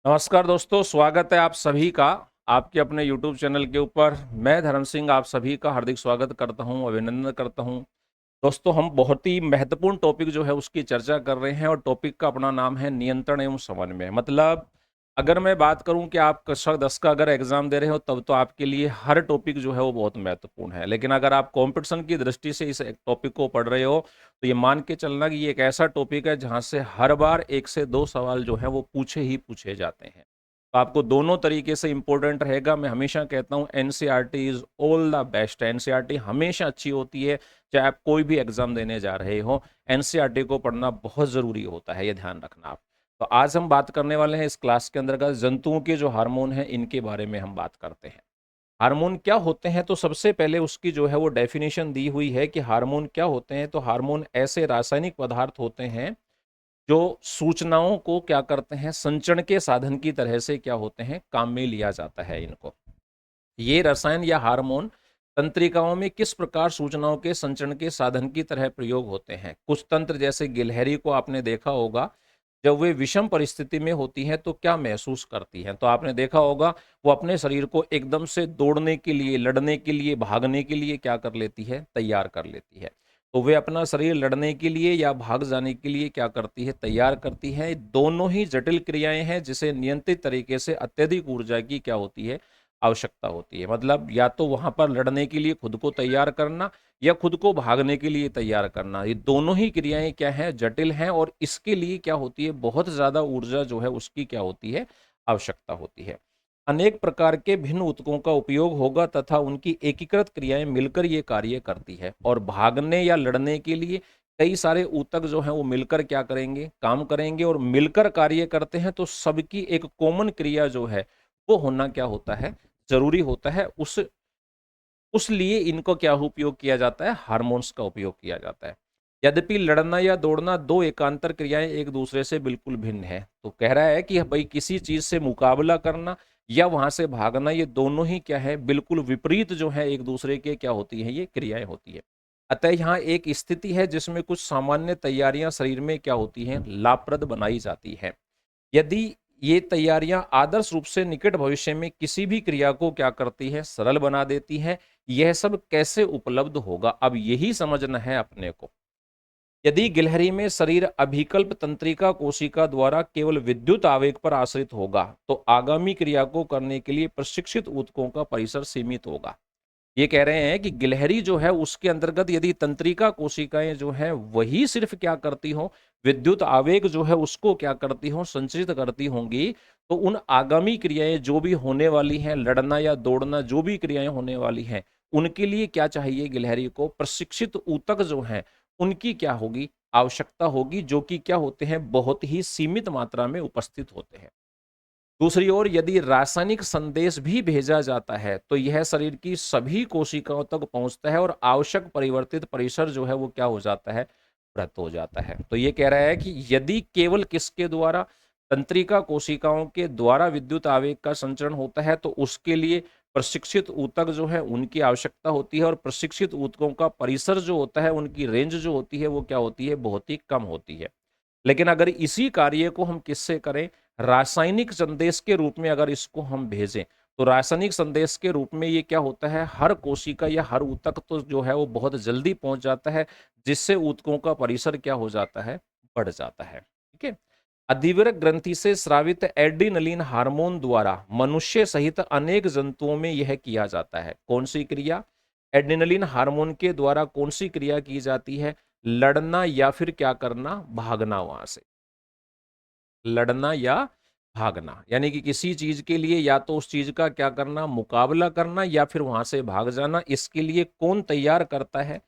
नमस्कार दोस्तों, स्वागत है आप सभी का आपके अपने YouTube चैनल के ऊपर। मैं धर्म सिंह आप सभी का हार्दिक स्वागत करता हूं, अभिनंदन करता हूं। दोस्तों, हम बहुत ही महत्वपूर्ण टॉपिक जो है उसकी चर्चा कर रहे हैं और टॉपिक का अपना नाम है नियंत्रण एवं समन्वय। मतलब अगर मैं बात करूं कि आप कक्षा 10 का अगर एग्जाम दे रहे हो तब तो आपके लिए हर टॉपिक जो है वो बहुत महत्वपूर्ण है, लेकिन अगर आप कंपटीशन की दृष्टि से इस टॉपिक को पढ़ रहे हो तो ये मान के चलना कि ये एक ऐसा टॉपिक है जहां से हर बार 1 से 2 सवाल जो है वो पूछे ही पूछे जाते हैं। तो आपको दोनों तरीके से इंपॉर्टेंट रहेगा। मैं हमेशा कहता हूं NCERT is all the best. NCERT हमेशा अच्छी होती है, चाहे आप कोई भी एग्जाम देने जा रहे हो। एनसीईआरटी को पढ़ना बहुत जरूरी होता है, ये ध्यान रखना आप। तो आज हम बात करने वाले हैं इस क्लास के अंतर्गत जंतुओं के जो हार्मोन हैं इनके बारे में हम बात करते हैं। हार्मोन क्या होते हैं, तो सबसे पहले उसकी जो है वो डेफिनेशन दी हुई है कि हार्मोन क्या होते हैं। तो हार्मोन ऐसे रासायनिक पदार्थ होते हैं जो सूचनाओं को क्या करते हैं, संचरण के साधन की तरह से क्या होते हैं, काम में लिया जाता है इनको। ये रसायन या हार्मोन तंत्रिकाओं में किस प्रकार सूचनाओं के संचरण के साधन की तरह प्रयोग होते हैं। कुछ तंत्र जैसे गिलहरी को आपने देखा होगा, जब वे विषम परिस्थिति में होती हैं तो क्या महसूस करती हैं। तो आपने देखा होगा वो अपने शरीर को एकदम से दौड़ने के लिए, लड़ने के लिए, भागने के लिए क्या कर लेती है, तैयार कर लेती है। तो वे अपना शरीर लड़ने के लिए या भाग जाने के लिए क्या करती है, तैयार करती है। दोनों ही जटिल क्रियाएं हैं जिसे नियंत्रित तरीके से अत्यधिक ऊर्जा की क्या होती है, आवश्यकता होती है। मतलब या तो वहां पर लड़ने के लिए खुद को तैयार करना या खुद को भागने के लिए तैयार करना, ये दोनों ही क्रियाएं क्या हैं, जटिल हैं। और इसके लिए क्या होती है, बहुत ज्यादा ऊर्जा जो है उसकी क्या होती है, आवश्यकता होती है। अनेक प्रकार के भिन्न ऊतकों का उपयोग होगा तथा उनकी एकीकृत क्रियाएं मिलकर ये कार्य करती है। और भागने या लड़ने के लिए कई सारे ऊतक जो हैं वो मिलकर क्या करेंगे, काम करेंगे और मिलकर कार्य करते हैं। तो सबकी एक कॉमन क्रिया जो है वो होना क्या होता है, जरूरी होता है। उस लिए इनको क्या उपयोग किया जाता है, हार्मोन्स का उपयोग किया जाता है। यद्यपि लड़ना या दौड़ना दो एकांतर क्रियाएं एक दूसरे से बिल्कुल भिन्न है। तो कह रहा है कि भाई किसी चीज से मुकाबला करना या वहां से भागना, ये दोनों ही क्या है, बिल्कुल विपरीत जो है, एक दूसरे के क्या होती है, ये क्रियाएं होती है। अतः यहाँ एक स्थिति है जिसमें कुछ सामान्य तैयारियां शरीर में क्या होती हैं, लाभप्रद बनाई जाती है। यदि ये तैयारियां आदर्श रूप से निकट भविष्य में किसी भी क्रिया को क्या करती है, सरल बना देती है। यह सब कैसे उपलब्ध होगा, अब यही समझना है अपने को। यदि गिलहरी में शरीर अभिकल्प तंत्रिका कोशिका द्वारा केवल विद्युत आवेग पर आश्रित होगा तो आगामी क्रिया को करने के लिए प्रशिक्षित ऊतकों का परिसर सीमित होगा। ये कह रहे हैं कि गिलहरी जो है उसके अंतर्गत यदि तंत्रिका कोशिकाएं जो है वही सिर्फ क्या करती हो, विद्युत आवेग जो है उसको क्या करती हो, संचरित करती होंगी, तो उन आगामी क्रियाएं जो भी होने वाली हैं, लड़ना या दौड़ना जो भी क्रियाएं होने वाली हैं, उनके लिए क्या चाहिए, गिलहरी को प्रशिक्षित ऊतक जो हैं उनकी क्या होगी, आवश्यकता होगी, जो कि क्या होते हैं, बहुत ही सीमित मात्रा में उपस्थित होते हैं। दूसरी ओर यदि रासायनिक संदेश भी भेजा जाता है तो यह शरीर की सभी कोशिकाओं तक पहुंचता है और आवश्यक परिवर्तित परिसर जो है वो क्या हो जाता है, व्रत हो जाता है। तो ये कह रहा है कि यदि केवल किसके द्वारा, तंत्रिका कोशिकाओं के द्वारा विद्युत आवेग का संचरण होता है तो उसके लिए प्रशिक्षित ऊतक जो है उनकी आवश्यकता होती है। और प्रशिक्षित ऊतकों का परिसर जो होता है, उनकी रेंज जो होती है वो क्या होती है, बहुत ही कम होती है। लेकिन अगर इसी कार्य को हम किससे करें, रासायनिक संदेश के रूप में अगर इसको हम भेजें, तो रासायनिक संदेश के रूप में ये क्या होता है, हर कोशिका या हर ऊतक तो जो है वो बहुत जल्दी पहुंच जाता है, जिससे ऊतकों का परिसर क्या हो जाता है, बढ़ जाता है। ठीक है। अधिवृक्क ग्रंथि से स्रावित एड्रीनलिन हार्मोन द्वारा मनुष्य सहित अनेक जंतुओं में यह किया जाता है। कौन सी क्रिया, एड्रेनलिन हार्मोन के द्वारा कौन सी क्रिया की जाती है, लड़ना या फिर क्या करना, भागना। वहां से लड़ना या भागना, यानी कि किसी चीज के लिए या तो उस चीज का क्या करना, मुकाबला करना, या फिर वहां से भाग जाना। इसके लिए कौन तैयार करता है,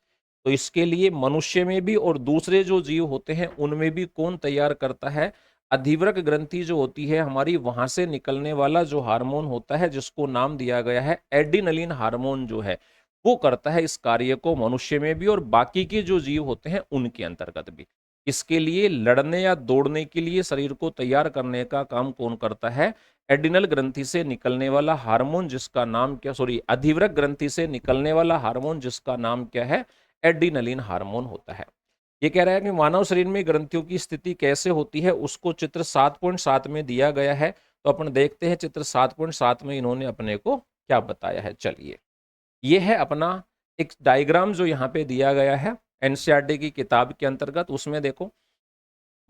तो इसके लिए मनुष्य में भी और दूसरे जो जीव होते हैं उनमें भी कौन तैयार करता है, अधिवृक्क ग्रंथि जो होती है हमारी, वहां से निकलने वाला जो हार्मोन होता है जिसको नाम दिया गया है एड्रीनलिन हार्मोन जो है, वो करता है इस कार्य को मनुष्य में भी और बाकी के जो जीव होते हैं उनके अंतर्गत भी। इसके लिए लड़ने या दौड़ने के लिए शरीर को तैयार करने का काम कौन करता है, एड्रिनल ग्रंथि से निकलने वाला हार्मोन जिसका नाम क्या, सॉरी, अधिवृक्क ग्रंथि से निकलने वाला हार्मोन जिसका नाम क्या है, एड्रिनलिन हार्मोन होता है। ये कह रहा है कि मानव शरीर में ग्रंथियों की स्थिति कैसे होती है उसको चित्र 7.7 में दिया गया है। तो अपन देखते हैं चित्र 7.7 में इन्होंने अपने को क्या बताया है। चलिए, ये है अपना एक डायग्राम जो यहाँ पे दिया गया है एनसीईआरटी की किताब के अंतर्गत। उसमें देखो,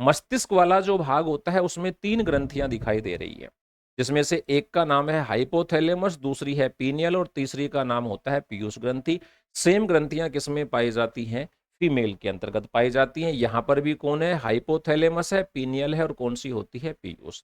मस्तिष्क वाला जो भाग होता है उसमें 3 ग्रंथियां दिखाई दे रही है, जिसमें से एक का नाम है हाइपोथैलेमस, दूसरी है पीनियल और तीसरी का नाम होता है पीयूष ग्रंथि। सेम ग्रंथियां किसमें पाई जाती हैं? फीमेल के अंतर्गत पाई जाती हैं। यहां पर भी कौन है? हाइपोथैलेमस है, पीनियल है और कौन सी होती है? पीयूष।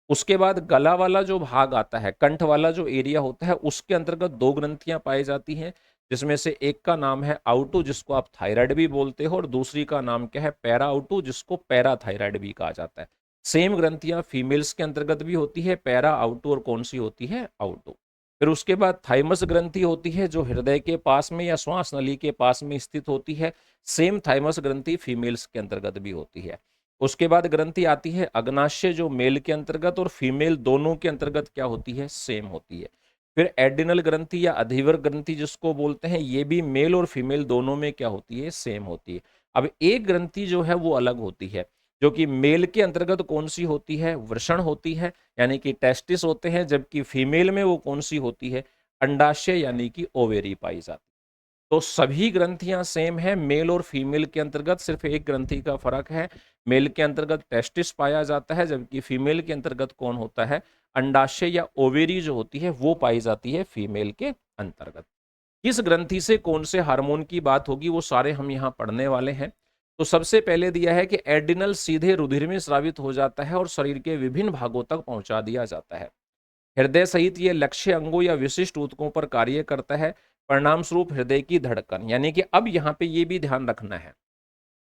उसके बाद गला वाला जो भाग आता है, कंठ वाला जो एरिया होता है, उसके अंतर्गत 2 ग्रंथियां पाई जाती हैं, जिसमें से एक का नाम है आउटू, जिसको आप थायराइड भी बोलते हो, और दूसरी का नाम क्या है? पैरा आउटू, जिसको पैराथायराइड भी कहा जाता है। सेम ग्रंथियां फीमेल्स के अंतर्गत भी होती है, पैरा आउटू, और कौन सी होती है? आउटू। फिर उसके बाद थाइमस ग्रंथि होती है, जो हृदय के पास में या श्वास नली के पास में स्थित होती है। सेम थाइमस ग्रंथि फीमेल्स के अंतर्गत भी होती है। उसके बाद ग्रंथि आती है अग्नाशय, जो मेल के अंतर्गत और फीमेल दोनों के अंतर्गत क्या होती है? सेम होती है। फिर एडिनल ग्रंथि या अधिवर ग्रंथि जिसको बोलते हैं, ये भी मेल और फीमेल दोनों में क्या होती है? सेम होती है। अब एक ग्रंथि जो है वो अलग होती है, जो कि मेल के अंतर्गत कौन सी होती है? वृषण होती है, यानी कि टेस्टिस होते हैं, जबकि फीमेल में वो कौन सी होती है? अंडाशय, यानी कि ओवेरी पाई जाती है। तो सभी ग्रंथियां सेम है मेल और फीमेल के अंतर्गत, सिर्फ एक ग्रंथि का फर्क है। मेल के अंतर्गत टेस्टिस पाया जाता है, जबकि फीमेल के अंतर्गत कौन होता है? अंडाशय या ओवेरी जो होती है वो पाई जाती है फीमेल के अंतर्गत। किस ग्रंथि से कौन से हार्मोन की बात होगी वो सारे हम यहाँ पढ़ने वाले हैं। तो सबसे पहले दिया है कि एड्रिनल सीधे रुधिर में स्रावित हो जाता है और शरीर के विभिन्न भागों तक पहुंचा दिया जाता है। हृदय सहित ये लक्ष्य अंगों या विशिष्ट ऊतकों पर कार्य करता है। परिणाम स्वरूप हृदय की धड़कन, यानी कि अब यहाँ पे ये भी ध्यान रखना है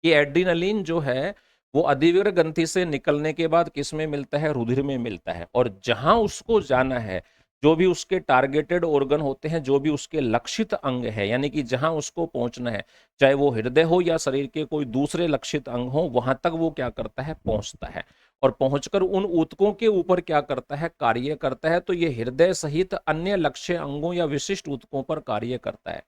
कि एड्रिनलिन जो है वो अधिविर ग्रंथि से निकलने के बाद किस में मिलता है? रुधिर में मिलता है। और जहां उसको जाना है, जो भी उसके टारगेटेड ऑर्गन होते हैं, जो भी उसके लक्षित अंग है, यानी कि जहां उसको पहुंचना है, चाहे वो हृदय हो या शरीर के कोई दूसरे लक्षित अंग हो, वहां तक वो क्या करता है? पहुंचता है। और पहुंचकर उन ऊतकों के ऊपर क्या करता है? कार्य करता है। तो ये हृदय सहित अन्य लक्ष्य अंगों या विशिष्ट ऊतकों पर कार्य करता है।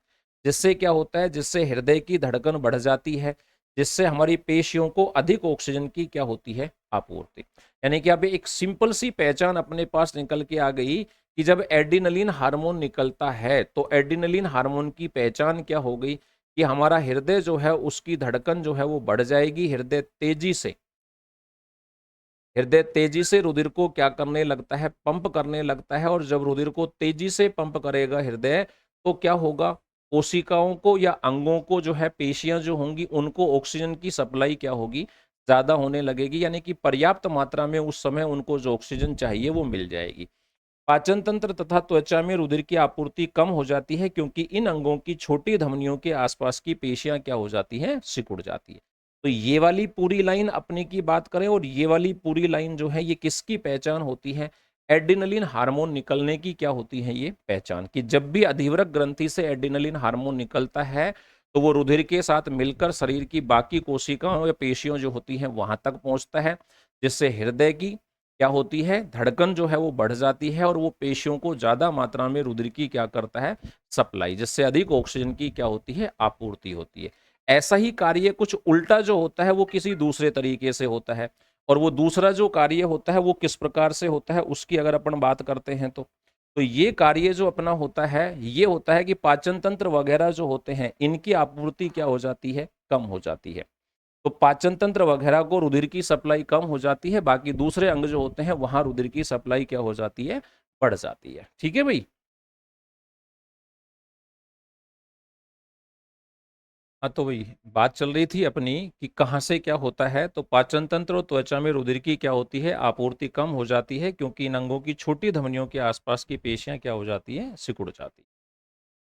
जिससे क्या होता है? जिससे हृदय की धड़कन बढ़ जाती है, जिससे हमारी पेशियों को अधिक ऑक्सीजन की क्या होती है? आपूर्ति। यानी कि अब एक सिंपल सी पहचान अपने पास निकल के आ गई कि जब एड्रिनलिन हार्मोन निकलता है तो एड्रिनलिन हार्मोन की पहचान क्या हो गई कि हमारा हृदय जो है उसकी धड़कन जो है वो बढ़ जाएगी। हृदय तेजी से रुधिर को क्या करने लगता है? पंप करने लगता है। और जब रुधिर को तेजी से पंप करेगा हृदय, तो क्या होगा? कोशिकाओं को या अंगों को जो है, पेशियां जो होंगी, उनको ऑक्सीजन की सप्लाई क्या होगी? ज्यादा होने लगेगी, यानी कि पर्याप्त मात्रा में उस समय उनको जो ऑक्सीजन चाहिए वो मिल जाएगी। पाचन तंत्र तथा त्वचा में रुधिर की आपूर्ति कम हो जाती है, क्योंकि इन अंगों की छोटी धमनियों के आसपास की पेशियां क्या हो जाती हैं? सिकुड़ जाती है। तो ये वाली पूरी लाइन अपने की बात करें, और ये वाली पूरी लाइन जो है ये किसकी पहचान होती है? एड्रिनलिन हार्मोन निकलने की क्या होती है ये पहचान, कि जब भी अधिवृक्क ग्रंथि से एड्रिनलिन हार्मोन निकलता है तो वो रुधिर के साथ मिलकर शरीर की बाकी कोशिकाओं या पेशियों जो होती हैं वहां तक पहुंचता है, जिससे हृदय की क्या होती है? धड़कन जो है वो बढ़ जाती है, और वो पेशियों को ज्यादा मात्रा में रुधिर की क्या करता है? सप्लाई, जिससे अधिक ऑक्सीजन की क्या होती है? आपूर्ति होती है। ऐसा ही कार्य कुछ उल्टा जो होता है वो किसी दूसरे तरीके से होता है। और वो दूसरा जो कार्य होता है वो किस प्रकार से होता है उसकी अगर अपन बात करते हैं तो ये कार्य जो अपना होता है ये होता है कि पाचन तंत्र वगैरह जो होते हैं इनकी आपूर्ति क्या हो जाती है? कम हो जाती है। तो पाचन तंत्र वगैरह को रुधिर की सप्लाई कम हो जाती है, बाकी दूसरे अंग जो होते हैं वहां रुधिर की सप्लाई क्या हो जाती है? बढ़ जाती है। ठीक है भाई। हाँ, तो वही बात चल रही थी अपनी कि कहाँ से क्या होता है। तो पाचन तंत्र और त्वचा में रुधिर की क्या होती है? आपूर्ति कम हो जाती है, क्योंकि इन अंगों की छोटी धमनियों के आसपास की पेशियां क्या हो जाती है? सिकुड़ जाती है।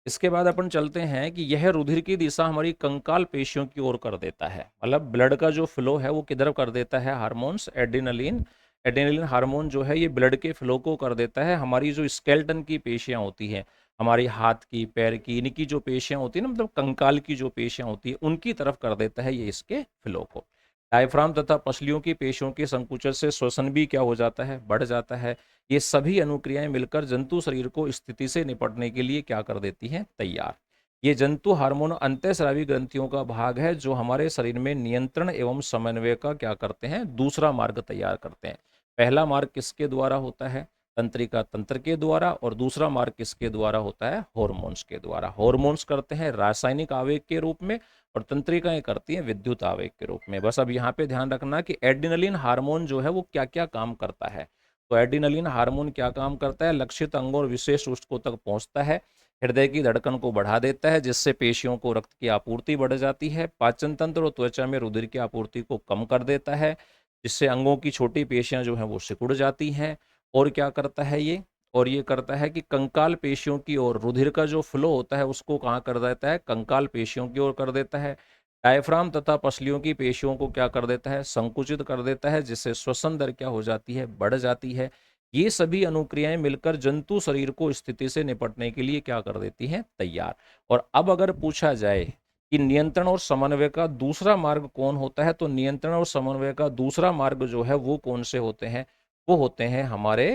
इसके बाद अपन चलते हैं कि यह रुधिर की दिशा हमारी कंकाल पेशियों की ओर कर देता है। मतलब ब्लड का जो फ्लो है वो किधर कर देता है? Hormones adrenaline. एड्रिनलिन हार्मोन जो है ये ब्लड के फ्लो को कर देता है। हमारी जो स्केलेटन की पेशियां होती हैं, हमारी हाथ की, पैर की, इनकी जो पेशियां होती है ना, मतलब कंकाल की जो पेशियां होती है उनकी तरफ कर देता है ये इसके फ्लो को। डायफ्राम तथा पसलियों की पेशियों के संकुचन से श्वसन भी क्या हो जाता है? बढ़ जाता है। ये सभी अनुक्रियाएं मिलकर जंतु शरीर को स्थिति से निपटने के लिए क्या कर देती हैं? तैयार। ये जंतु हार्मोन अंतःस्रावी ग्रंथियों का भाग है, जो हमारे शरीर में नियंत्रण एवं समन्वय का क्या करते हैं? दूसरा मार्ग तैयार करते हैं। पहला मार्ग किसके द्वारा होता है? तंत्रिका तंत्र के द्वारा, और दूसरा मार्ग किसके द्वारा होता है? हॉर्मोन्स के द्वारा। हॉर्मोन्स करते हैं रासायनिक आवेग के रूप में और तंत्रिकाएं करती हैं विद्युत आवेग के रूप में। बस अब यहाँ पे ध्यान रखना कि एड्रिनलिन हार्मोन जो है वो क्या क्या काम करता है। तो एड्रिनलिन हार्मोन क्या काम करता है? लक्षित अंगों और विशेष ऊतकों तक पहुंचता है, हृदय की धड़कन को बढ़ा देता है, जिससे पेशियों को रक्त की आपूर्ति बढ़ जाती है, पाचन तंत्र और त्वचा में रुधिर की आपूर्ति को कम कर देता है, जिससे अंगों की छोटी पेशियां जो हैं वो सिकुड़ जाती हैं। और क्या करता है ये? और ये करता है कि कंकाल पेशियों की ओर रुधिर का जो फ्लो होता है उसको कहाँ कर देता है? कंकाल पेशियों की ओर कर देता है। डायफ्राम तथा पसलियों की पेशियों को क्या कर देता है? संकुचित कर देता है, जिससे श्वसन दर क्या हो जाती है? बढ़ जाती है। ये सभी अनुक्रियाएं मिलकर जंतु शरीर को स्थिति से निपटने के लिए क्या कर देती हैं? तैयार। और अब अगर पूछा जाए कि नियंत्रण और समन्वय का दूसरा मार्ग कौन होता है, तो नियंत्रण और समन्वय का दूसरा मार्ग जो है वो कौन से होते हैं? वो होते हैं हमारे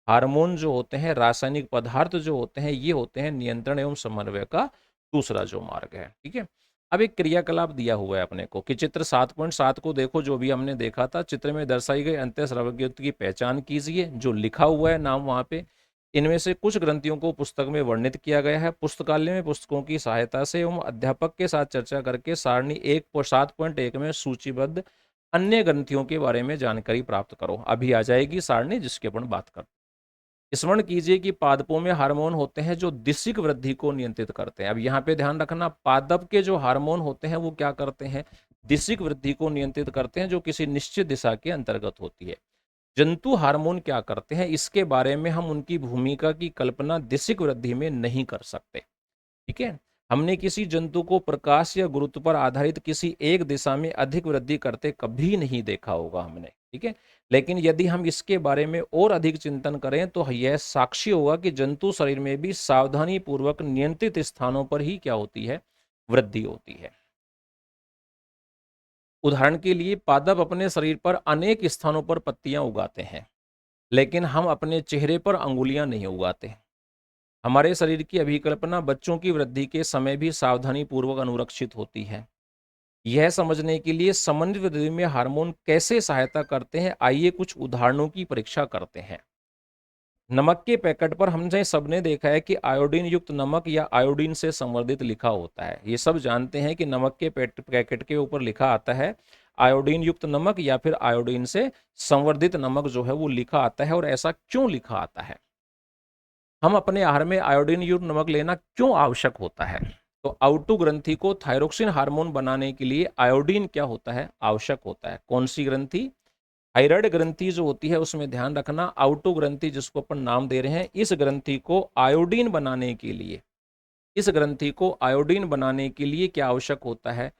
हार्मोन जो होते हैं, रासायनिक पदार्थ जो होते हैं, ये होते हैं नियंत्रण एवं समन्वय का दूसरा जो मार्ग है। ठीक है। अब एक क्रियाकलाप दिया हुआ है अपने को कि चित्र 7.7 को देखो, जो भी हमने देखा था, चित्र में दर्शाई गई अंतःस्रावक की पहचान कीजिए। जो लिखा हुआ है नाम वहां पे, इनमें से कुछ ग्रंथियों को पुस्तक में वर्णित किया गया है। पुस्तकालय में पुस्तकों की सहायता से एवं अध्यापक के साथ चर्चा करके सारणी 7.1 में सूचीबद्ध अन्य ग्रंथियों के बारे में जानकारी प्राप्त करो। अभी आ जाएगी सारणी जिसकी अपन बात कर। स्मरण कीजिए कि पादपों में हार्मोन होते हैं जो दिशिक वृद्धि को नियंत्रित करते हैं। अब यहाँ पे ध्यान रखना, पादप के जो हार्मोन होते हैं वो क्या करते हैं? दिशिक वृद्धि को नियंत्रित करते हैं, जो किसी निश्चित दिशा के अंतर्गत होती है। जंतु हार्मोन क्या करते हैं, इसके बारे में हम उनकी भूमिका की कल्पना दिशिक वृद्धि में नहीं कर सकते। ठीक है। हमने किसी जंतु को प्रकाश या गुरुत्व पर आधारित किसी एक दिशा में अधिक वृद्धि करते कभी नहीं देखा होगा हमने। ठीक है। लेकिन यदि हम इसके बारे में और अधिक चिंतन करें तो यह साक्षी होगा कि जंतु शरीर में भी सावधानी पूर्वक नियंत्रित स्थानों पर ही क्या होती है? वृद्धि होती है। उदाहरण के लिए पादप अपने शरीर पर अनेक स्थानों पर पत्तियां उगाते हैं, लेकिन हम अपने चेहरे पर अंगुलियां नहीं उगाते। हमारे शरीर की अभिकल्पना बच्चों की वृद्धि के समय भी सावधानी पूर्वक अनुरक्षित होती है। यह समझने के लिए समन्वित वृद्धि में हार्मोन कैसे सहायता करते हैं, आइए कुछ उदाहरणों की परीक्षा करते हैं। नमक के पैकेट पर हमने सबने देखा है कि आयोडीन युक्त नमक या आयोडीन से संवर्धित लिखा होता है। ये सब जानते हैं कि नमक के पैकेट के ऊपर लिखा आता है आयोडीन युक्त नमक या फिर आयोडीन से संवर्धित नमक जो है वो लिखा आता है। और ऐसा क्यों लिखा आता है? हम अपने आहार में आयोडीन युक्त नमक लेना क्यों आवश्यक होता है? तो आउटू ग्रंथि को थायरोक्सिन हार्मोन बनाने के लिए आयोडीन क्या होता है? आवश्यक होता है। कौन सी ग्रंथि? थायराइड ग्रंथि जो होती है उसमें ध्यान रखना, आउटो ग्रंथि जिसको अपन नाम दे रहे हैं, इस ग्रंथि को आयोडीन बनाने के लिए, इस ग्रंथि को आयोडीन बनाने के लिए क्या आवश्यक होता है?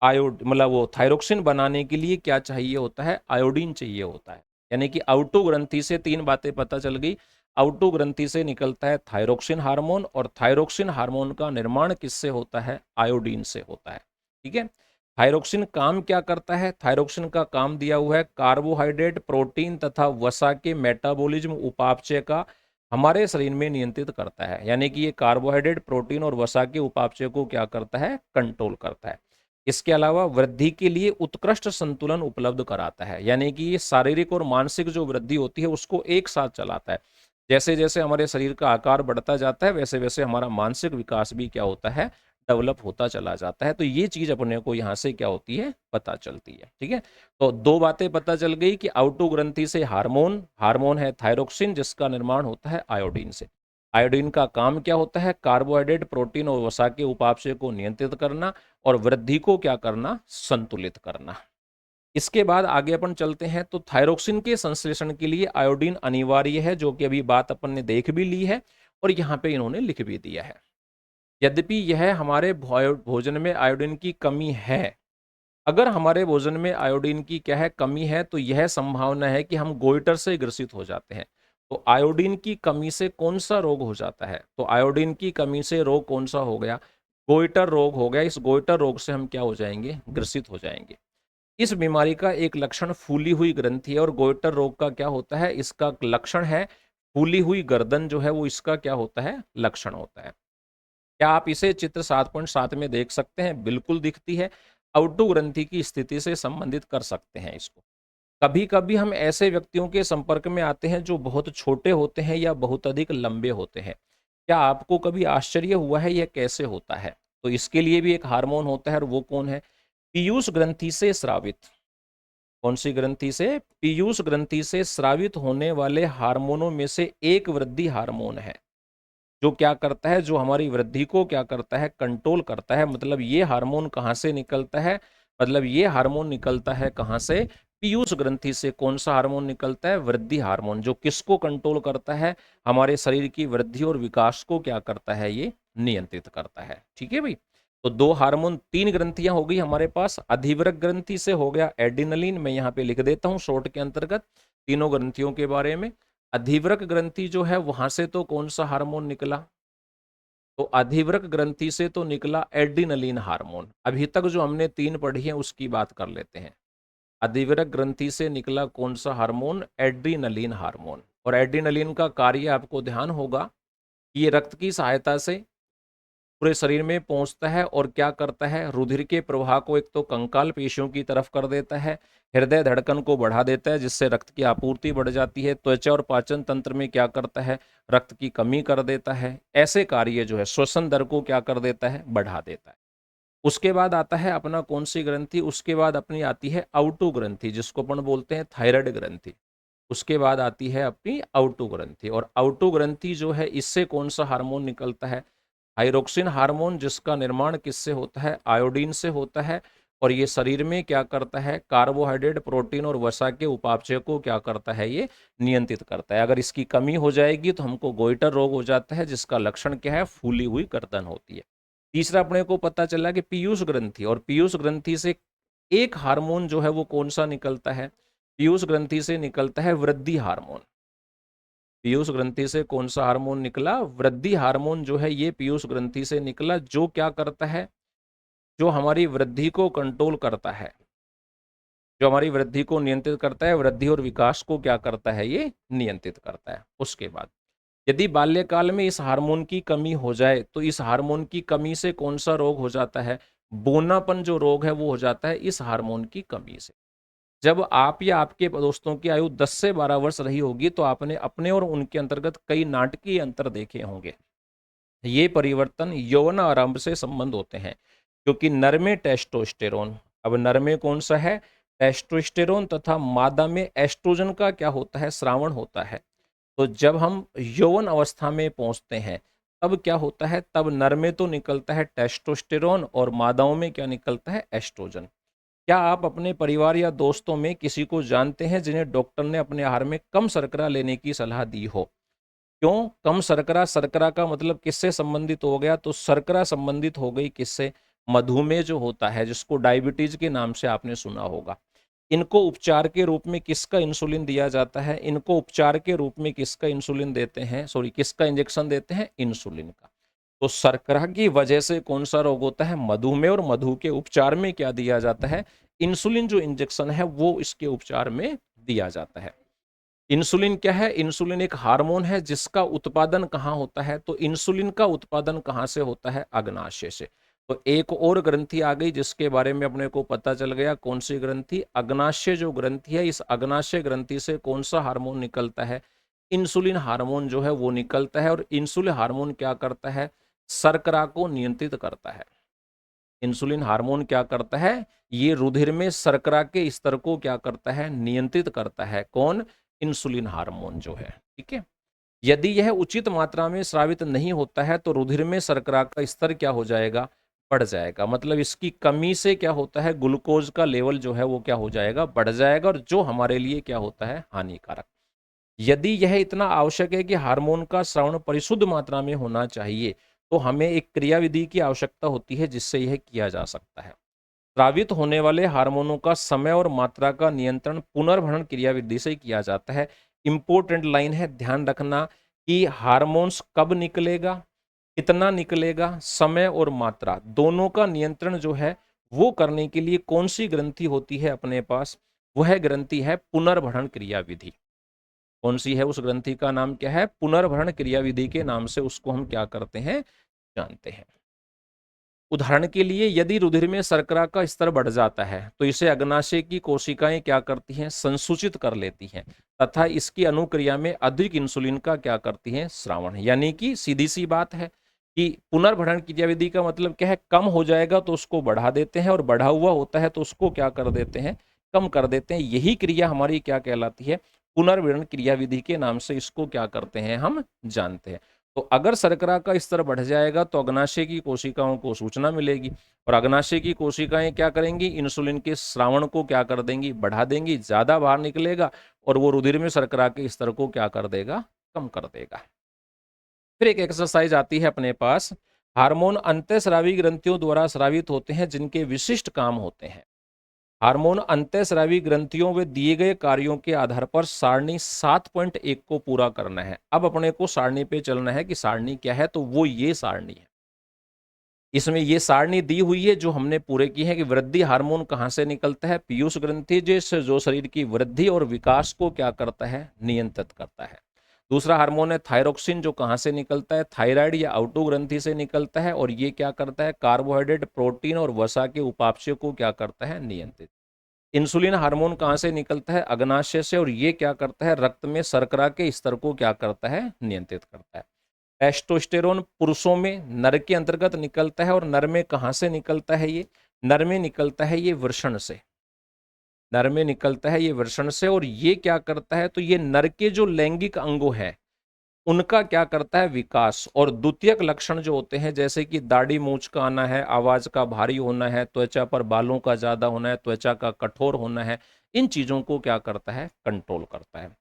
आयोड मतलब वो थायरोक्सिन बनाने के लिए क्या चाहिए होता है? आयोडीन चाहिए होता है। यानी कि आउटो ग्रंथि से तीन बातें पता चल गई। आउटो ग्रंथि से निकलता है थायरोक्सिन हार्मोन, और थायरोक्सिन हार्मोन का निर्माण किससे होता है? आयोडीन से होता है। ठीक है। थायरोक्सिन काम क्या करता है? थायरोक्सिन का काम दिया हुआ है कार्बोहाइड्रेट, प्रोटीन तथा वसा के मेटाबॉलिज्म उपापचय का हमारे शरीर में नियंत्रित करता है। यानी कि ये कार्बोहाइड्रेट, प्रोटीन और वसा के उपापचय को क्या करता है? कंट्रोल करता है। इसके अलावा वृद्धि के लिए उत्कृष्ट संतुलन उपलब्ध कराता है। यानी कि ये शारीरिक और मानसिक जो वृद्धि होती है उसको एक साथ चलाता है। जैसे जैसे हमारे शरीर का आकार बढ़ता जाता है वैसे वैसे हमारा मानसिक विकास भी क्या होता है? डेवलप होता चला जाता है। तो ये चीज अपने को यहाँ से क्या होती है? पता चलती है। ठीक है। तो दो बातें पता चल गई कि आउटो ग्रंथि से हार्मोन, हार्मोन है थायरोक्सिन जिसका निर्माण होता है आयोडीन से। आयोडीन का काम क्या होता है? कार्बोहाइड्रेट, प्रोटीन और वसा के उपापचय को नियंत्रित करना और वृद्धि को क्या करना? संतुलित करना। इसके बाद आगे अपन चलते हैं। तो थायरोक्सिन के संश्लेषण के लिए आयोडीन अनिवार्य है, जो कि अभी बात अपन ने देख भी ली है और यहाँ पे इन्होंने लिख भी दिया है। यद्यपि यह हमारे भोजन में आयोडीन की कमी है, अगर हमारे भोजन में आयोडीन की क्या है? कमी है, तो यह संभावना है कि हम गोइटर से ग्रसित हो जाते हैं। तो आयोडीन की कमी से कौन सा रोग हो जाता है? तो आयोडीन की कमी से रोग कौन सा हो गया? गोइटर रोग हो गया। इस गोइटर रोग से हम क्या हो जाएंगे? ग्रसित हो जाएंगे। इस बीमारी का एक लक्षण फूली हुई ग्रंथि है। और गोइटर रोग का क्या होता है? इसका लक्षण है फूली हुई गर्दन जो है वो इसका क्या होता है? लक्षण होता है। क्या आप इसे चित्र 7.7 में देख सकते हैं? बिल्कुल दिखती है। आउटो ग्रंथि की स्थिति से संबंधित कर सकते हैं इसको। कभी कभी हम ऐसे व्यक्तियों के संपर्क में आते हैं जो बहुत छोटे होते हैं या बहुत अधिक लंबे होते हैं। क्या आपको कभी आश्चर्य हुआ है यह कैसे होता है? तो इसके लिए भी एक हार्मोन होता है और वो कौन है? पीयूष ग्रंथि से स्रावित। कौन सी ग्रंथि से? पीयूष ग्रंथि से स्रावित होने वाले हार्मोनों में से एक वृद्धि हार्मोन है, जो क्या करता है, जो हमारी वृद्धि को क्या करता है, कंट्रोल करता है। मतलब ये हार्मोन कहाँ से निकलता है? मतलब ये हार्मोन निकलता है कहाँ से? पीयूष ग्रंथि से। कौन सा हार्मोन निकलता है? वृद्धि हार्मोन, जो किसको कंट्रोल करता है? हमारे शरीर की वृद्धि और विकास को क्या करता है? ये नियंत्रित करता है। ठीक है भाई। तो दो हार्मोन, तीन ग्रंथियां हो गई हमारे पास। अधिवृक्क ग्रंथि से हो गया एड्रिनलिन, मैं यहाँ पे लिख देता हूँ शॉर्ट के अंतर्गत तीनों ग्रंथियों के बारे में। अधिवृक्क ग्रंथि जो है वहां से तो कौन सा हार्मोन निकला? तो अधिवृक्क ग्रंथि से तो निकला एड्रिनलिन हार्मोन। अभी तक जो हमने तीन पढ़ी है उसकी बात कर लेते हैं। अधिवृक्क ग्रंथि से निकला कौन सा हार्मोन? Adrenaline hormone. और एड्रिनलिन का कार्य आपको ध्यान होगा, ये रक्त की सहायता से पूरे शरीर में पहुंचता है और क्या करता है? रुधिर के प्रवाह को एक तो कंकाल पेशियों की तरफ कर देता है, हृदय धड़कन को बढ़ा देता है जिससे रक्त की आपूर्ति बढ़ जाती है, त्वचा और पाचन तंत्र में क्या करता है? रक्त की कमी कर देता है। ऐसे कार्य जो है श्वसन दर को क्या कर देता है? बढ़ा देता है। उसके बाद आता है अपना कौन सी ग्रंथि? उसके बाद अपनी आती है आउटो ग्रंथि, जिसको अपन बोलते हैं थायराइड ग्रंथि। उसके बाद आती है अपनी आउटो ग्रंथि, और आउटो ग्रंथि जो है इससे कौन सा हार्मोन निकलता है? थायरोक्सिन हार्मोन, जिसका निर्माण किससे होता है? आयोडीन से होता है। और ये शरीर में क्या करता है? कार्बोहाइड्रेट, प्रोटीन और वसा के उपापचय को क्या करता है? ये नियंत्रित करता है। अगर इसकी कमी हो जाएगी तो हमको गोइटर रोग हो जाता है, जिसका लक्षण क्या है? फूली हुई गर्दन होती है। तीसरा अपने को पता चला कि पीयूष ग्रंथि, और पीयूष ग्रंथि से एक हार्मोन जो है वो कौन सा निकलता है? पीयूष ग्रंथि से निकलता है वृद्धि हार्मोन। पीयूष ग्रंथि से कौन सा हार्मोन निकला? वृद्धि हार्मोन जो है ये पीयूष ग्रंथि से निकला, जो क्या करता है? जो हमारी वृद्धि को कंट्रोल करता है, जो हमारी वृद्धि को नियंत्रित करता है, वृद्धि और विकास को क्या करता है? ये नियंत्रित करता है। उसके बाद यदि बाल्यकाल में इस हार्मोन की कमी हो जाए तो इस हार्मोन की कमी से कौन सा रोग हो जाता है? बोनापन जो रोग है वो हो जाता है इस हार्मोन की कमी से। जब आप या आपके दोस्तों की आयु 10 से 12 वर्ष रही होगी तो आपने अपने और उनके अंतर्गत कई नाटकीय अंतर देखे होंगे। ये परिवर्तन यौवन आरंभ से संबंध होते हैं, क्योंकि नर में टेस्टोस्टेरोन, अब नर में कौन सा है? टेस्टोस्टेरोन, तथा मादा में एस्ट्रोजन का क्या होता है? स्रावण होता है। तो जब हम यौवन अवस्था में पहुंचते हैं तब क्या होता है? तब नर में तो निकलता है टेस्टोस्टेरोन और मादाओं में क्या निकलता है? एस्ट्रोजन। क्या आप अपने परिवार या दोस्तों में किसी को जानते हैं जिन्हें डॉक्टर ने अपने आहार में कम शर्करा लेने की सलाह दी हो? क्यों कम शर्करा? शर्करा का मतलब किससे संबंधित हो गया? तो शर्करा संबंधित हो गई किससे? मधुमेह जो होता है, जिसको डायबिटीज के नाम से आपने सुना होगा। इनको उपचार के रूप में किसका इंसुलिन दिया जाता है? इनको उपचार के रूप में किसका इंसुलिन देते हैं? सॉरी, किसका इंजेक्शन देते हैं? इंसुलिन का। तो शर्करा की वजह से कौन सा रोग होता है? मधुमेह। और मधु के उपचार में क्या दिया जाता है? इंसुलिन जो इंजेक्शन है वो इसके उपचार में दिया जाता है। इंसुलिन क्या है? इंसुलिन एक हार्मोन है जिसका उत्पादन कहाँ होता है? तो इंसुलिन का उत्पादन कहाँ से होता है? अग्नाशय से। तो एक और ग्रंथि आ गई जिसके बारे में अपने को पता चल गया। कौन सी ग्रंथि? अग्नाशय जो ग्रंथि है, इस अग्नाशय ग्रंथि से कौन सा हार्मोन निकलता है? इंसुलिन हार्मोन जो है वो निकलता है। और इंसुलिन हार्मोन क्या करता है? शर्करा को नियंत्रित करता है। इंसुलिन हार्मोन क्या करता है? ये रुधिर में शर्करा के स्तर को क्या करता है? नियंत्रित करता है। कौन? इंसुलिन हार्मोन जो है। ठीक है। यदि यह उचित मात्रा में स्रावित नहीं होता है तो रुधिर में शर्करा का स्तर क्या हो जाएगा? बढ़ जाएगा। मतलब इसकी कमी से क्या होता है? ग्लूकोज का लेवल जो है वो क्या हो जाएगा? बढ़ जाएगा, और जो हमारे लिए क्या होता है? हानिकारक। यदि यह इतना आवश्यक है कि हार्मोन का स्रावण परिशुद्ध मात्रा में होना चाहिए, तो हमें एक क्रियाविधि की आवश्यकता होती है जिससे यह किया जा सकता है। स्रावित होने वाले हार्मोनों का समय और मात्रा का नियंत्रण पुनर्भरण क्रियाविधि से किया जाता है। इंपॉर्टेंट लाइन है, ध्यान रखना कि हार्मोन्स कब निकलेगा, कितना निकलेगा, समय और मात्रा दोनों का नियंत्रण जो है वो करने के लिए कौन सी ग्रंथि होती है अपने पास? वह ग्रंथि है पुनर्भरण क्रियाविधि। कौन सी है? उस ग्रंथि का नाम क्या है? पुनर्भरण क्रियाविधि के नाम से उसको हम क्या करते हैं? जानते हैं। उदाहरण के लिए यदि रुधिर में शर्करा का स्तर बढ़ जाता है तो इसे अग्नाशय की कोशिकाएं क्या करती हैं, संसूचित कर लेती हैं तथा इसकी अनुक्रिया में अधिक इंसुलिन का क्या करती हैं, स्रावण। यानी कि सीधी सी बात है कि पुनर्भरण क्रियाविधि का मतलब क्या है, कम हो जाएगा तो उसको बढ़ा देते हैं और बढ़ा हुआ होता है तो उसको क्या कर देते हैं, कम कर देते हैं। यही क्रिया हमारी क्या कहलाती है, पुनर्भरण क्रियाविधि के नाम से इसको क्या करते हैं, हम जानते हैं। तो अगर शर्करा का स्तर बढ़ जाएगा तो अग्नाशय की कोशिकाओं को सूचना मिलेगी और अग्नाशय की कोशिकाएं क्या करेंगी, इंसुलिन के स्रावण को क्या कर देंगी, बढ़ा देंगी, ज्यादा बाहर निकलेगा और वो रुधिर में शर्करा के स्तर को क्या कर देगा, कम कर देगा। फिर एक एक्सरसाइज आती है अपने पास, हार्मोन अंतःस्रावी ग्रंथियों द्वारा स्रावित होते हैं जिनके विशिष्ट काम होते हैं। हार्मोन अंतःस्रावी ग्रंथियों व दिए गए कार्यों के आधार पर सारणी 7.1 को पूरा करना है। अब अपने को सारणी पे चलना है कि सारणी क्या है, तो वो ये सारणी है। इसमें ये सारणी दी हुई है जो हमने पूरे की है कि वृद्धि हार्मोन कहाँ से निकलता है, पीयूष ग्रंथि, जिससे जो शरीर की वृद्धि और विकास को क्या करता है, नियंत्रित करता है। दूसरा हार्मोन है थायरोक्सिन, जो कहाँ से निकलता है, थायराइड या आउटो ग्रंथि से निकलता है और ये क्या करता है, कार्बोहाइड्रेट, प्रोटीन और वसा के उपापचय को क्या करता है, नियंत्रित। इंसुलिन हार्मोन कहाँ से निकलता है, अग्नाशय से, और ये क्या करता है, रक्त में शर्करा के स्तर को क्या करता है, नियंत्रित करता है। टेस्टोस्टेरोन पुरुषों में नर के अंतर्गत निकलता है और नर में कहाँ से निकलता है, ये नर में निकलता है, ये वृषण से, नर में निकलता है ये वृषण से। और ये क्या करता है, तो ये नर के जो लैंगिक अंगों हैं उनका क्या करता है, विकास। और द्वितीयक लक्षण जो होते हैं जैसे कि दाढ़ी मूंछ का आना है, आवाज का भारी होना है, त्वचा पर बालों का ज्यादा होना है, त्वचा का कठोर होना है, इन चीजों को क्या करता है, कंट्रोल करता है।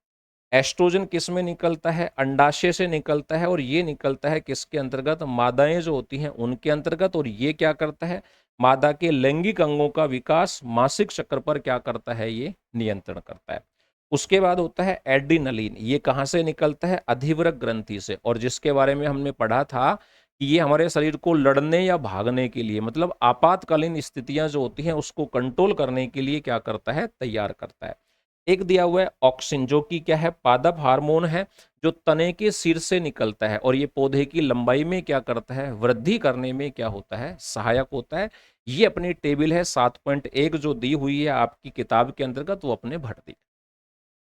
एस्ट्रोजन किस में निकलता है, अंडाशय से निकलता है और ये निकलता है किसके अंतर्गत, मादाएं जो होती हैं उनके अंतर्गत। और ये क्या करता है, मादा के लैंगिक अंगों का विकास, मासिक चक्र पर क्या करता है, ये नियंत्रण करता है। उसके बाद होता है एड्रीनलिन, ये कहाँ से निकलता है, अधिवृक्क ग्रंथि से, और जिसके बारे में हमने पढ़ा था कि ये हमारे शरीर को लड़ने या भागने के लिए, मतलब आपातकालीन स्थितियां जो होती हैं उसको कंट्रोल करने के लिए क्या करता है, तैयार करता है। एक दिया हुआ है ऑक्सिन, जो कि क्या है, पादप हार्मोन है, जो तने के सिर से निकलता है और ये पौधे की लंबाई में क्या करता है, वृद्धि करने में क्या होता है, सहायक होता है। ये अपनी टेबल है 7.1 जो दी हुई है आपकी किताब के अंतर्गत, वो अपने भर दी।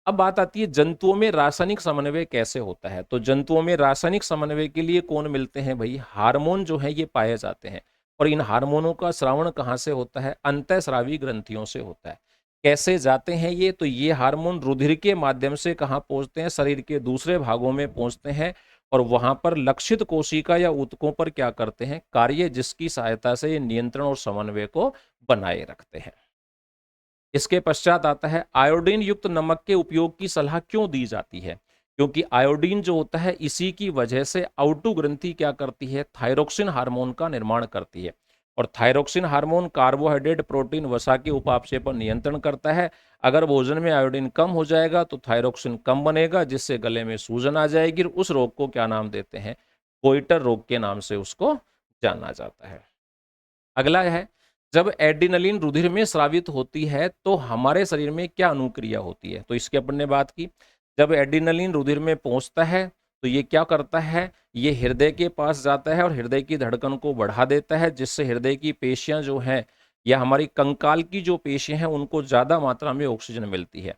अब बात आती है जंतुओं में रासायनिक समन्वय कैसे होता है। तो जंतुओं में रासायनिक समन्वय के लिए कौन मिलते हैं भाई, हार्मोन जो है ये पाए जाते हैं। और इन हार्मोनों का श्रावण कहाँ से होता है, अंतःस्रावी ग्रंथियों से होता है। कैसे जाते हैं ये, तो ये हार्मोन रुधिर के माध्यम से कहाँ पहुंचते हैं, शरीर के दूसरे भागों में पहुंचते हैं और वहां पर लक्षित कोशिका या ऊतकों पर क्या करते हैं, कार्य, जिसकी सहायता से ये नियंत्रण और समन्वय को बनाए रखते हैं। इसके पश्चात आता है आयोडीन युक्त नमक के उपयोग की सलाह क्यों दी जाती है। क्योंकि आयोडीन जो होता है इसी की वजह से आउटो ग्रंथि क्या करती है, थायरोक्सिन हार्मोन का निर्माण करती है। और थायरोक्सिन हार्मोन कार्बोहाइड्रेट, प्रोटीन, वसा के उपापचय पर नियंत्रण करता है। अगर भोजन में आयोडीन कम हो जाएगा तो थायरोक्सिन कम बनेगा, जिससे गले में सूजन आ जाएगी। उस रोग को क्या नाम देते हैं, गोइटर रोग के नाम से उसको जाना जाता है। अगला है, जब एड्रिनलिन रुधिर में स्रावित होती है तो हमारे शरीर में क्या अनुक्रिया होती है। तो इसकी अपन ने बात की, जब एड्रिनलिन रुधिर में पहुंचता है तो ये क्या करता है, ये हृदय के पास जाता है और हृदय की धड़कन को बढ़ा देता है, जिससे हृदय की पेशियां जो हैं या हमारी कंकाल की जो पेशियां हैं उनको ज्यादा मात्रा में ऑक्सीजन मिलती है।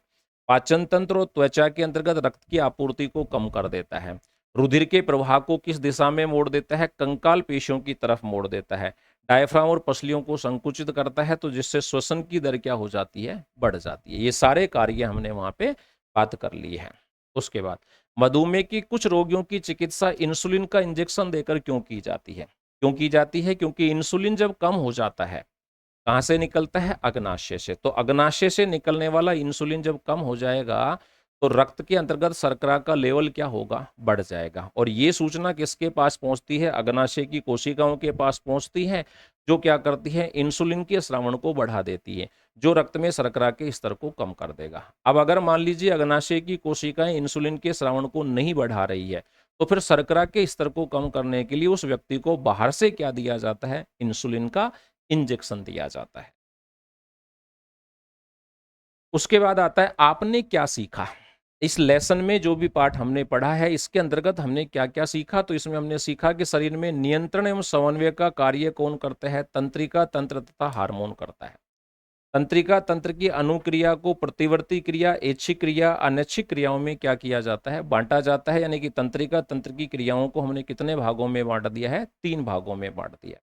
पाचन तंत्र और त्वचा के अंतर्गत रक्त की आपूर्ति को कम कर देता है। रुधिर के प्रवाह को किस दिशा में मोड़ देता है, कंकाल पेशियों की तरफ मोड़ देता है। डायफ्राम और पसलियों को संकुचित करता है, तो जिससे श्वसन की दर क्या हो जाती है, बढ़ जाती है। ये सारे कार्य हमने वहां पे बात कर लिए हैं। उसके बाद मधुमेह की कुछ रोगियों की चिकित्सा इंसुलिन का इंजेक्शन देकर क्यों की जाती है। क्यों की जाती है, क्योंकि इंसुलिन जब कम हो जाता है, कहाँ से निकलता है, अग्नाशय से। तो अग्नाशय से निकलने वाला इंसुलिन जब कम हो जाएगा तो रक्त के अंतर्गत शर्करा का लेवल क्या होगा, बढ़ जाएगा। और ये सूचना किसके पास पहुंचती है, अग्नाशय की कोशिकाओं के पास पहुंचती है, जो क्या करती है, इंसुलिन के स्रावण को बढ़ा देती है, जो रक्त में शर्करा के स्तर को कम कर देगा। अब अगर मान लीजिए अग्नाशय की कोशिकाएं इंसुलिन के स्रावण को नहीं बढ़ा रही है, तो फिर शर्करा के स्तर को कम करने के लिए उस व्यक्ति को बाहर से क्या दिया जाता है, इंसुलिन का इंजेक्शन दिया जाता है। उसके बाद आता है आपने क्या सीखा। इस लेसन में जो भी पाठ हमने पढ़ा है, इसके अंतर्गत हमने क्या क्या सीखा? तो इसमें हमने सीखा कि शरीर में नियंत्रण एवं समन्वय का कार्य कौन करता है? तंत्रिका तंत्र तथा हार्मोन करता है। तंत्रिका तंत्र की अनुक्रिया को प्रतिवर्ती क्रिया, ऐच्छिक क्रिया, अनैच्छिक क्रियाओं में क्या किया जाता है? बांटा जाता है। यानी कि तंत्रिका तंत्र की क्रियाओं को हमने कितने भागों में बांट दिया है? 3 भागों में बांट दिया है।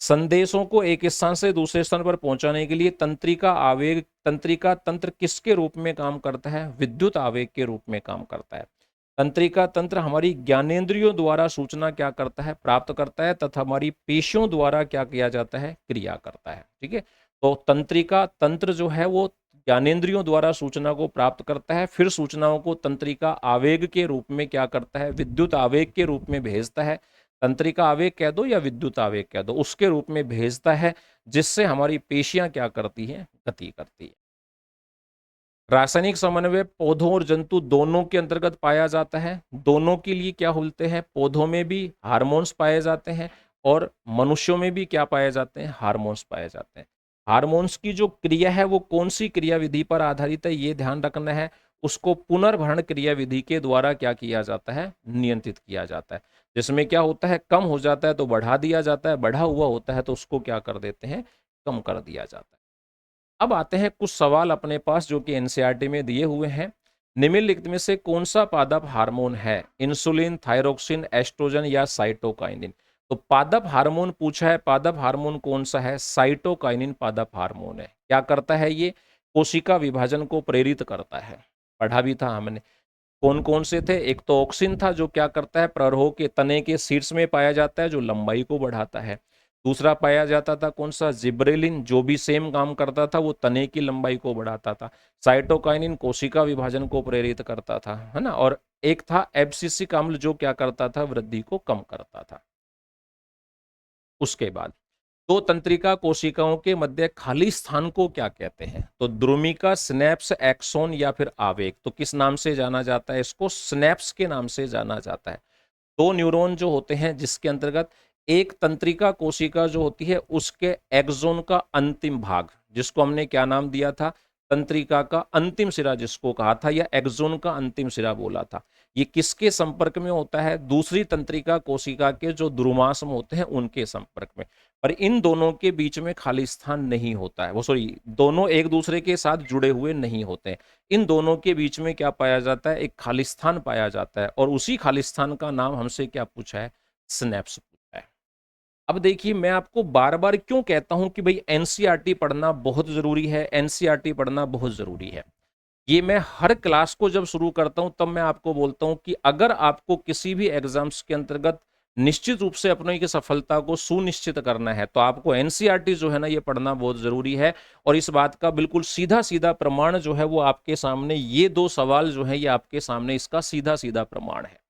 संदेशों को एक स्थान से दूसरे स्थान पर पहुंचाने के लिए तंत्रिका तंत्र किसके रूप में काम करता है? विद्युत आवेग के रूप में काम करता है। तंत्रिका तंत्र हमारी ज्ञानेंद्रियों द्वारा सूचना क्या करता है? प्राप्त करता है, तथा हमारी पेशियों द्वारा क्या किया जाता है? क्रिया करता है। ठीक है, तो तंत्रिका तंत्र जो है वो ज्ञानेंद्रियों द्वारा सूचना को प्राप्त करता है, फिर सूचनाओं को तंत्रिका आवेग के रूप में क्या करता है? विद्युत आवेग के रूप में भेजता है। तंत्रिका आवेग कह दो या विद्युत आवेग कह दो, उसके रूप में भेजता है, जिससे हमारी पेशियां क्या करती हैं? गति करती है। रासायनिक समन्वय पौधों और जंतु दोनों के अंतर्गत पाया जाता है। दोनों के लिए क्या बोलते हैं? पौधों में भी हार्मोन्स पाए जाते हैं और मनुष्यों में भी क्या पाए जाते हैं? हार्मोन्स पाए जाते हैं। हार्मोन्स की जो क्रिया है वो कौन सी क्रिया विधि पर आधारित है, ये ध्यान रखना है। उसको पुनर्भरण क्रिया विधि के द्वारा क्या किया जाता है? नियंत्रित किया जाता है। जिसमें क्या होता है? कम हो जाता है तो बढ़ा दिया जाता है, बढ़ा हुआ होता है तो उसको क्या कर देते हैं? कम कर दिया जाता है। अब आते हैं कुछ सवाल अपने पास जो कि एनसीईआरटी में दिए हुए हैं। निम्नलिखित में से कौन सा पादप हार्मोन है? इंसुलिन, थायरोक्सिन, एस्ट्रोजन या साइटोकाइनिन? तो पादप हार्मोन पूछा है। पादप हार्मोन कौन सा है? साइटोकाइनिन पादप हार्मोन है। क्या करता है ये? कोशिका विभाजन को प्रेरित करता है। पढ़ा भी था हमने। कौन कौन से थे? एक तो ऑक्सिन था जो क्या करता है? प्ररोह के तने के शीर्ष में पाया जाता है, जो लंबाई को बढ़ाता है। दूसरा पाया जाता था कौन सा? जिब्रेलिन, जो भी सेम काम करता था, वो तने की लंबाई को बढ़ाता था। साइटोकाइनिन कोशिका विभाजन को प्रेरित करता था, है ना। और एक था एब्सिसिक अम्ल जो क्या करता था? वृद्धि को कम करता था। उसके बाद दो तंत्रिका कोशिकाओं के मध्य खाली स्थान को क्या कहते हैं? तो द्रुमिका, स्नैप्स, एक्सोन या फिर आवेग। तो किस नाम से जाना जाता है इसको? स्नैप्स के नाम से जाना जाता है। दो न्यूरॉन जो होते हैं जिसके अंतर्गत एक तंत्रिका कोशिका जो होती है उसके एक्सोन का अंतिम भाग, जिसको हमने क्या नाम दिया था? तंत्रिका का अंतिम सिरा जिसको कहा था, या एक्सोन का अंतिम सिरा बोला था। ये किसके संपर्क में होता है? दूसरी तंत्रिका कोशिका के जो ध्रुमाश्म होते हैं उनके संपर्क में। पर इन दोनों के बीच में खाली स्थान नहीं होता है, वो सॉरी, दोनों एक दूसरे के साथ जुड़े हुए नहीं होते हैं। इन दोनों के बीच में क्या पाया जाता है? एक खालिस्तान पाया जाता है, और उसी खालिस्तान का नाम हमसे क्या पूछा है? स्नैप्स पूछा है। अब देखिए, मैं आपको बार बार क्यों कहता हूं कि भाई एनसीईआरटी पढ़ना बहुत जरूरी है, एनसीईआरटी पढ़ना बहुत जरूरी है। ये मैं हर क्लास को जब शुरू करता हूं तब मैं आपको बोलता हूं कि अगर आपको किसी भी एग्जाम्स के अंतर्गत निश्चित रूप से अपने की सफलता को सुनिश्चित करना है, तो आपको एनसीईआरटी जो है ना, ये पढ़ना बहुत जरूरी है। और इस बात का बिल्कुल सीधा सीधा प्रमाण जो है वो आपके सामने, ये दो सवाल जो है ये आपके सामने इसका सीधा सीधा प्रमाण है।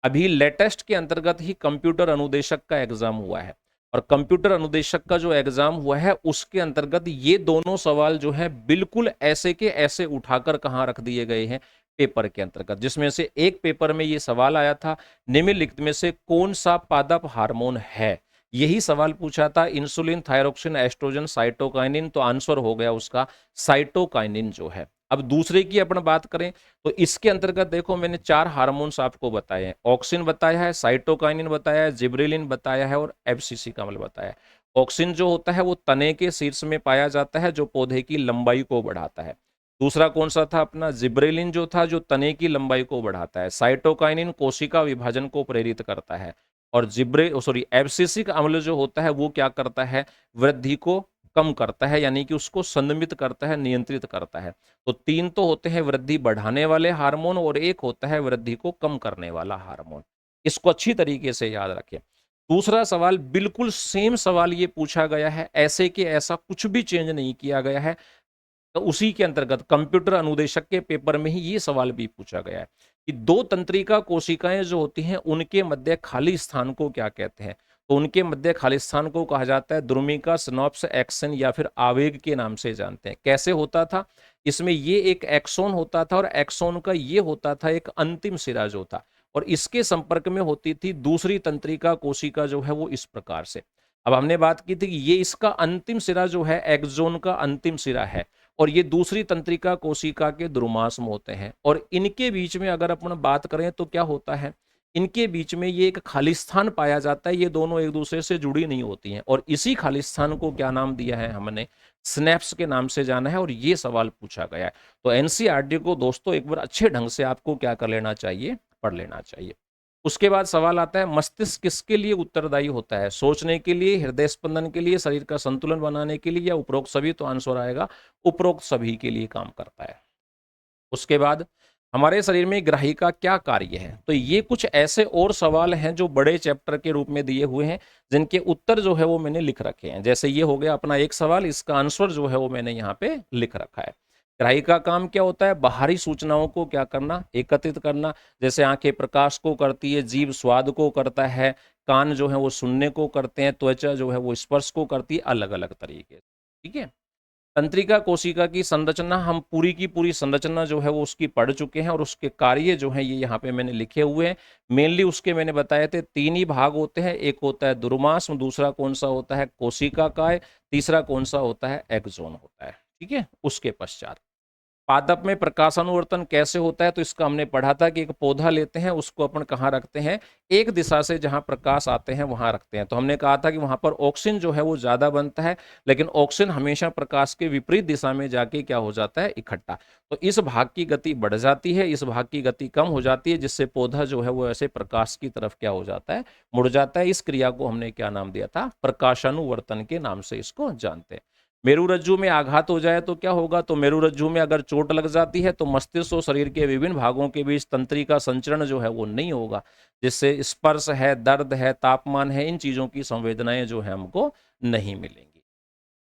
अभी लेटेस्ट के अंतर्गत ही कंप्यूटर अनुदेशक का एग्जाम हुआ है, और कंप्यूटर अनुदेशक का जो एग्जाम हुआ है उसके अंतर्गत ये दोनों सवाल जो है बिल्कुल ऐसे के ऐसे उठाकर कहाँ रख दिए गए हैं? पेपर के अंतर्गत। जिसमें से एक पेपर में ये सवाल आया था, निम्नलिखित में से कौन सा पादप हार्मोन है? यही सवाल पूछा था, इंसुलिन, थायरोक्सिन, एस्ट्रोजन, साइटोकाइनिन। तो आंसर हो गया उसका साइटोकाइनिन जो है। अब दूसरे की अपन बात करें तो इसके अंतर्गत देखो, मैंने 4 हार्मोन्स आपको बताए हैं। ऑक्सिन बताया है, साइटोकाइनिन बताया है, जिब्रेलिन बताया है, और एब्सिसिक अम्ल बताया है। ऑक्सिन जो होता है वो तने के शीर्ष में पाया जाता है, जो पौधे की लंबाई को बढ़ाता है। दूसरा कौन सा था अपना? जिब्रेलिन जो था, जो तने की लंबाई को बढ़ाता है। साइटोकाइनिन कोशिका विभाजन को प्रेरित करता है। और एब्सिसिक अम्ल जो होता है वो क्या करता है? वृद्धि को कम करता है, यानी कि उसको संदमित करता है, नियंत्रित करता है। तो 3 तो होते हैं वृद्धि बढ़ाने वाले हार्मोन, और एक होता है वृद्धि को कम करने वाला हार्मोन। इसको अच्छी तरीके से याद रखें। दूसरा सवाल बिल्कुल सेम सवाल ये पूछा गया है, ऐसे के ऐसा कुछ भी चेंज नहीं किया गया है। तो उसी के अंतर्गत कंप्यूटर अनुदेशक के पेपर में ही ये सवाल भी पूछा गया है कि दो तंत्रिका कोशिकाएं जो होती हैं उनके मध्य खाली स्थान को क्या कहते हैं? तो उनके मध्य खाली स्थान को कहा जाता है द्रुमिका, सिनॉप्स, एक्सन या फिर आवेग के नाम से जानते हैं। कैसे होता था? इसमें ये एक एक्सोन होता था, और एक्सोन का ये होता था एक अंतिम सिरा जो था, और इसके संपर्क में होती थी दूसरी तंत्रिका कोशिका जो है वो इस प्रकार से। अब हमने बात की थी कि ये इसका अंतिम सिरा जो है एक्सोन का अंतिम सिरा है, और ये दूसरी तंत्रिका कोशिका के द्रुमाश्म होते हैं। और इनके बीच में अगर अपन बात करें तो क्या होता है, इनके बीच में ये एक खाली स्थान पाया जाता है, ये दोनों एक दूसरे से जुड़ी नहीं होती हैं, और इसी खाली स्थान को क्या नाम दिया है हमने, स्नैप्स के नाम से जाना है, और ये सवाल पूछा गया है। तो एनसीईआरटी को दोस्तों एक बार अच्छे ढंग से आपको क्या कर लेना चाहिए, पढ़ लेना चाहिए। उसके बाद सवाल आता है, मस्तिष्क किसके लिए उत्तरदायी होता है, सोचने के लिए, हृदय स्पंदन के लिए, शरीर का संतुलन बनाने के लिए, या उपरोक्त सभी। तो आंसर आएगा उपरोक्त सभी के लिए काम करता है। उसके बाद हमारे शरीर में ग्राहिका क्या कार्य है, तो ये कुछ ऐसे और सवाल हैं जो बड़े चैप्टर के रूप में दिए हुए हैं, जिनके उत्तर जो है वो मैंने लिख रखे हैं। जैसे ये हो गया अपना एक सवाल, इसका आंसर जो है वो मैंने यहाँ पे लिख रखा है। ग्राहिका काम क्या होता है, बाहरी सूचनाओं को क्या करना, एकत्रित करना। जैसे आंखें प्रकाश को करती है, जीभ स्वाद को करता है, कान जो है वो सुनने को करते हैं, त्वचा जो है वो स्पर्श को करती है, अलग अलग तरीके से। ठीक है। तंत्रिका कोशिका की संरचना, हम पूरी की पूरी संरचना जो है वो उसकी पढ़ चुके हैं, और उसके कार्य जो हैं ये यहाँ पे मैंने लिखे हुए हैं। मेनली उसके मैंने बताए थे 3 ही भाग होते हैं, एक होता है दुर्मांस, दूसरा कौन सा होता है कोशिका काय, तीसरा कौन सा होता है एक्सोन होता है। ठीक है। उसके पश्चात पादप में प्रकाशानुवर्तन कैसे होता है, तो इसका हमने पढ़ा था कि एक पौधा लेते हैं, उसको अपन कहाँ रखते हैं, एक दिशा से जहाँ प्रकाश आते हैं वहां रखते हैं। तो हमने कहा था कि वहां पर ऑक्सीजन जो है वो ज्यादा बनता है, लेकिन ऑक्सीजन हमेशा प्रकाश के विपरीत दिशा में जाके क्या हो जाता है, इकट्ठा। तो इस भाग की गति बढ़ जाती है, इस भाग की गति कम हो जाती है, जिससे पौधा जो है वो ऐसे प्रकाश की तरफ क्या हो जाता है, मुड़ जाता है। इस क्रिया को हमने क्या नाम दिया था, प्रकाशानुवर्तन के नाम से इसको जानते हैं। मेरुरज्जु में आघात हो जाए तो क्या होगा, तो मेरुरज्जु में अगर चोट लग जाती है तो मस्तिष्क और शरीर के विभिन्न भागों के बीच तंत्रिका संचरण जो है वो नहीं होगा, जिससे स्पर्श है, दर्द है, तापमान है, इन चीजों की संवेदनाएं जो है हमको नहीं मिलेंगी।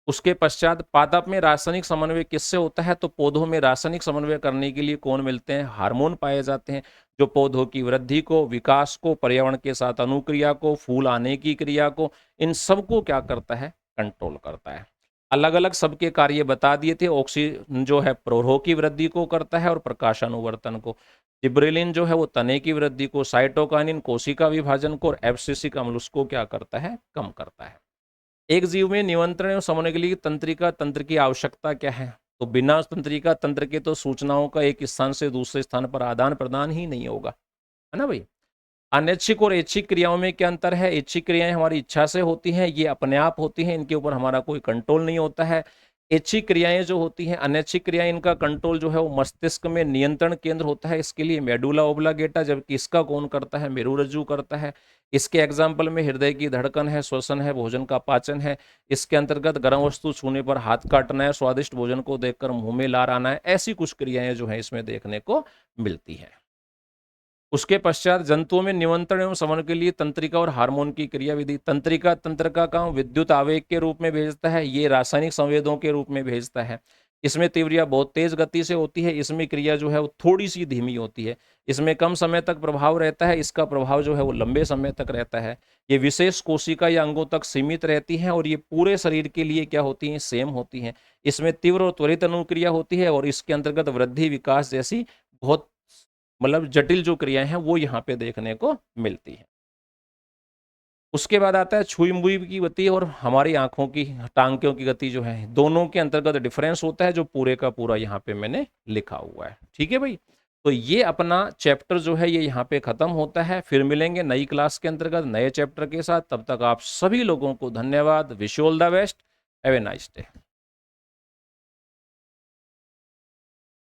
उसके पश्चात पादप में रासायनिक समन्वय किससे होता है, तो पौधों में रासायनिक समन्वय करने के लिए कौन मिलते हैं, हार्मोन पाए जाते हैं, जो पौधों की वृद्धि को, विकास को, पर्यावरण के साथ अनुक्रिया को, फूल आने की क्रिया को, इन सबको क्या करता है, कंट्रोल करता है। अलग अलग सबके कार्य बता दिए थे। ऑक्सीजन जो है प्रोरोह की वृद्धि को करता है और प्रकाशानुवर्तन को, जिब्रेलिन जो है वो तने की वृद्धि को, साइटोकाइनिन कोशिका विभाजन को, और एब्सिसिक अम्ल उसको क्या करता है, कम करता है। एक जीव में नियंत्रण एवं समन्वय के लिए तंत्रिका तंत्र की आवश्यकता क्या है, तो बिना तंत्रिका तंत्र के तो सूचनाओं का एक स्थान से दूसरे स्थान पर आदान प्रदान ही नहीं होगा, है ना भाई। अनैच्छिक और ऐच्छिक क्रियाओं में क्या अंतर है, ऐच्छिक क्रियाएं हमारी इच्छा से होती हैं, ये अपने आप होती हैं, इनके ऊपर हमारा कोई कंट्रोल नहीं होता है। ऐच्छिक क्रियाएं जो होती हैं, अनैच्छिक क्रियाएं, इनका कंट्रोल जो है वो मस्तिष्क में नियंत्रण केंद्र होता है, इसके लिए मेडुला ओब्लांगेटा, जबकि इसका कौन करता है, मेरुरज्जु करता है। इसके एग्जाम्पल में हृदय की धड़कन है, श्वसन है, भोजन का पाचन है। इसके अंतर्गत गर्म वस्तु छूने पर हाथ काटना है, स्वादिष्ट भोजन को देखकर मुंह में लार आना है, ऐसी कुछ क्रियाएं जो है इसमें देखने को मिलती है। उसके पश्चात जंतुओं में नियंत्रण एवं समन्वय के लिए तंत्रिका और हार्मोन की क्रियाविधि। तंत्रिका तंत्र का काम विद्युत आवेग के रूप में भेजता है, ये रासायनिक संवेदों के रूप में भेजता है। इसमें तीव्रता बहुत तेज गति से होती है, इसमें क्रिया जो है वो थोड़ी सी धीमी होती है। इसमें कम समय तक प्रभाव रहता है, इसका प्रभाव जो है वो लंबे समय तक रहता है। ये विशेष कोशिका या अंगों तक सीमित रहती हैं, और ये पूरे शरीर के लिए क्या होती हैं, सेम होती हैं। इसमें तीव्र और त्वरित अनुक्रिया होती है, और इसके अंतर्गत वृद्धि, विकास जैसी बहुत मतलब जटिल जो क्रियाएं हैं वो यहाँ पे देखने को मिलती हैं। उसके बाद आता है छुई मुई की गति और हमारी आंखों की, टांगों की गति जो है, दोनों के अंतर्गत डिफरेंस होता है, जो पूरे का पूरा यहाँ पे मैंने लिखा हुआ है। ठीक है भाई। तो ये अपना चैप्टर जो है ये यहाँ पे खत्म होता है। फिर मिलेंगे नई क्लास के अंतर्गत नए चैप्टर के साथ। तब तक आप सभी लोगों को धन्यवाद। Wish you all the best. Have a nice day.